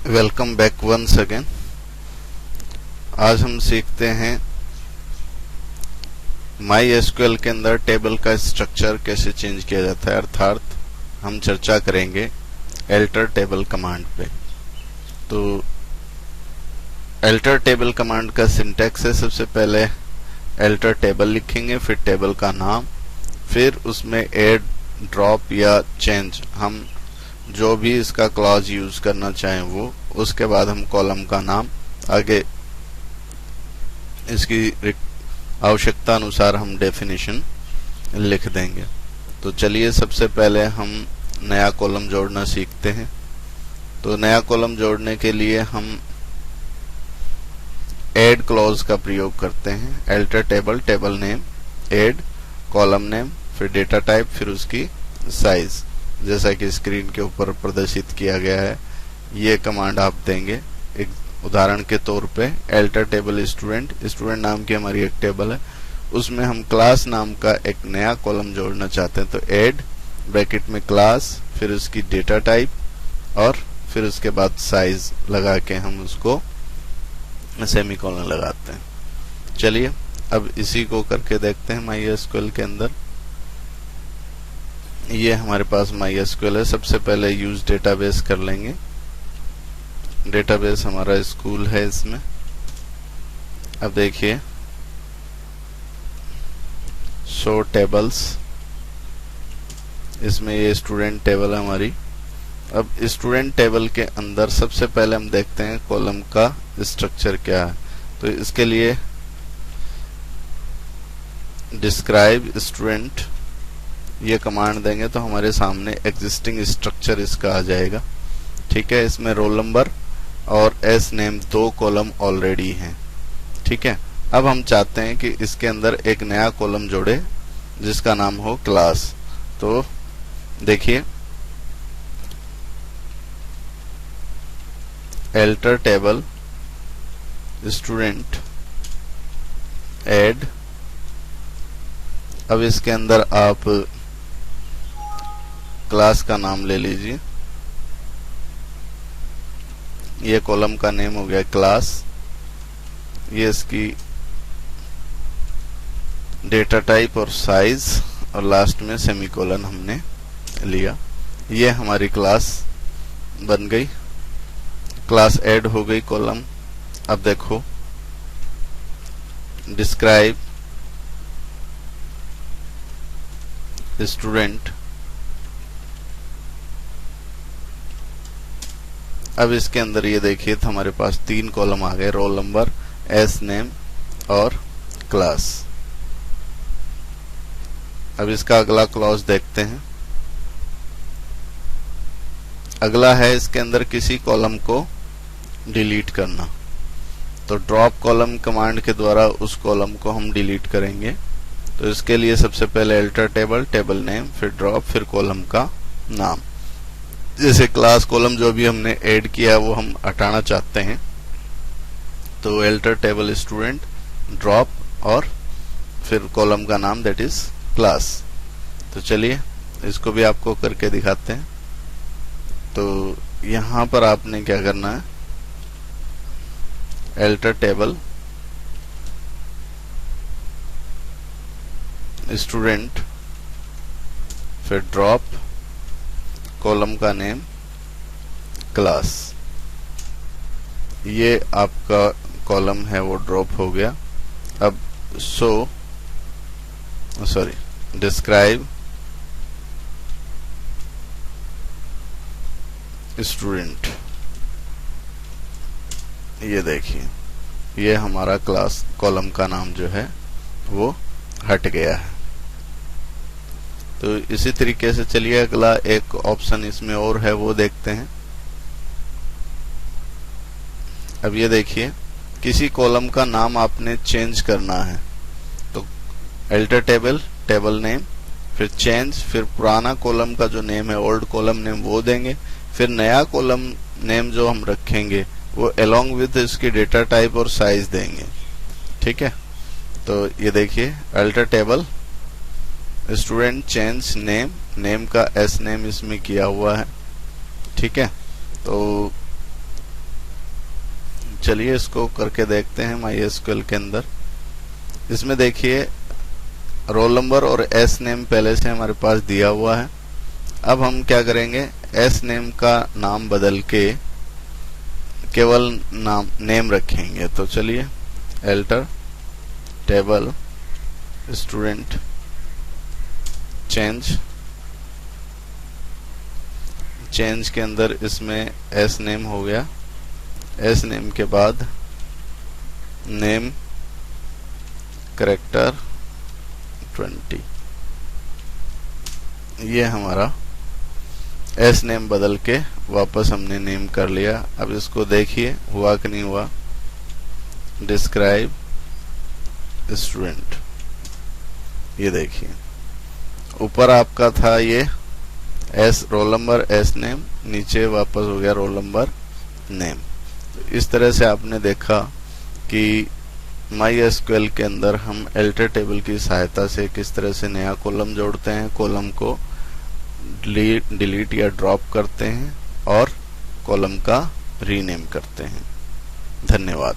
Welcome back once again. आज हम सीखते हैं माई एसक्यूएल के अंदर टेबल का स्ट्रक्चर कैसे चेंज किया जाता है, अर्थात हम चर्चा करेंगे एल्टर टेबल कमांड पे। तो एल्टर टेबल कमांड का सिंटैक्स है, सबसे पहले एल्टर टेबल लिखेंगे, फिर टेबल का नाम, फिर उसमें ऐड, ड्रॉप या चेंज, हम जो भी इसका क्लॉज यूज करना चाहें वो, उसके बाद हम कॉलम का नाम, आगे इसकी आवश्यकता अनुसार हम डेफिनेशन लिख देंगे। तो चलिए सबसे पहले हम नया कॉलम जोड़ना सीखते हैं। तो नया कॉलम जोड़ने के लिए हम ऐड क्लॉज का प्रयोग करते हैं। Alter table, table name, add, column name, फिर डेटा टाइप, फिर उसकी साइज, जैसा कि स्क्रीन के ऊपर प्रदर्शित किया गया है। ये कमांड आप देंगे। एक उदाहरण के तौर पे एल्टर टेबल स्टूडेंट, स्टूडेंट नाम की हमारी एक टेबल है, उसमें हम क्लास नाम का एक नया कॉलम जोड़ना चाहते हैं। तो ऐड ब्रैकेट में क्लास, फिर उसकी डेटा टाइप और फिर उसके बाद साइज लगा के हम उसको सेमीकोलन लगाते हैं। चलिए अब इसी को करके देखते हैं माई एसक्यूएल के अंदर। ये हमारे पास माई एसक्यूएल है। सबसे पहले यूज डेटाबेस कर लेंगे। डेटाबेस हमारा स्कूल है इसमें। अब देखिए शो टेबल्स, इसमें ये स्टूडेंट टेबल है हमारी। अब स्टूडेंट टेबल के अंदर सबसे पहले हम देखते हैं कॉलम का स्ट्रक्चर क्या है। तो इसके लिए डिस्क्राइब स्टूडेंट ये कमांड देंगे तो हमारे सामने एग्जिस्टिंग स्ट्रक्चर इसका आ जाएगा। ठीक है, इसमें रोल नंबर और एस नेम दो कॉलम ऑलरेडी हैं। ठीक है, अब हम चाहते हैं कि इसके अंदर एक नया कॉलम जोड़े जिसका नाम हो क्लास। तो देखिए एल्टर टेबल स्टूडेंट ऐड। अब इसके अंदर आप क्लास का नाम ले लीजिए। ये कॉलम का नेम हो गया क्लास। ये इसकी डेटा टाइप और साइज और लास्ट में सेमीकोलन हमने लिया। ये हमारी क्लास बन गई, क्लास ऐड हो गई कॉलम। अब देखो डिस्क्राइब स्टूडेंट। अब इसके अंदर ये देखिए तो हमारे पास तीन कॉलम आ गए, रोल नंबर, एस नेम और क्लास। अब इसका अगला क्लॉज देखते हैं। अगला है इसके अंदर किसी कॉलम को डिलीट करना। तो ड्रॉप कॉलम कमांड के द्वारा उस कॉलम को हम डिलीट करेंगे। तो इसके लिए सबसे पहले एल्टर टेबल, टेबल नेम, फिर ड्रॉप, फिर कॉलम का नाम। जैसे क्लास कॉलम जो भी हमने ऐड किया वो हम हटाना चाहते हैं, तो एल्टर टेबल स्टूडेंट, ड्रॉप और फिर कॉलम का नाम दैट इज क्लास। तो चलिए इसको भी आपको करके दिखाते हैं। तो यहां पर आपने क्या करना है, एल्टर टेबल स्टूडेंट, फिर ड्रॉप, कॉलम का नेम क्लास। ये आपका कॉलम है वो ड्रॉप हो गया। अब डिस्क्राइब स्टूडेंट। ये देखिए ये हमारा क्लास कॉलम का नाम जो है वो हट गया है। तो इसी तरीके से चलिए अगला एक ऑप्शन इसमें और है वो देखते हैं। अब ये देखिए किसी कॉलम का नाम आपने चेंज करना है, तो एल्टर टेबल, टेबल नेम, फिर चेंज, फिर पुराना कॉलम का जो नेम है ओल्ड कॉलम नेम वो देंगे, फिर नया कॉलम नेम जो हम रखेंगे वो अलोंग विद इसकी डेटा टाइप और साइज देंगे। ठीक है, तो ये देखिए alter table student change name, name का एस नेम इसमें किया हुआ है। ठीक है, तो चलिए इसको करके देखते हैं MySQL के अंदर। इसमें देखिए रोल नंबर और एस नेम पहले से हमारे पास दिया हुआ है। अब हम क्या करेंगे, एस नेम का नाम बदल के केवल नेम रखेंगे। तो चलिए एल्टर टेबल स्टूडेंट चेंज के अंदर इसमें एस नेम हो गया। एस नेम के बाद नेम करेक्टर 20, ये हमारा एस नेम बदल के वापस हमने नेम कर लिया। अब इसको देखिए हुआ कि नहीं हुआ। डिस्क्राइब स्टूडेंट, ये देखिए ऊपर आपका था ये S roll number S name, नीचे वापस हो गया रोल नंबर नेम। इस तरह से आपने देखा कि MySQL के अंदर हम अल्टर टेबल की सहायता से किस तरह से नया कॉलम जोड़ते हैं, कॉलम को डिलीट या ड्रॉप करते हैं और कॉलम का रीनेम करते हैं। धन्यवाद।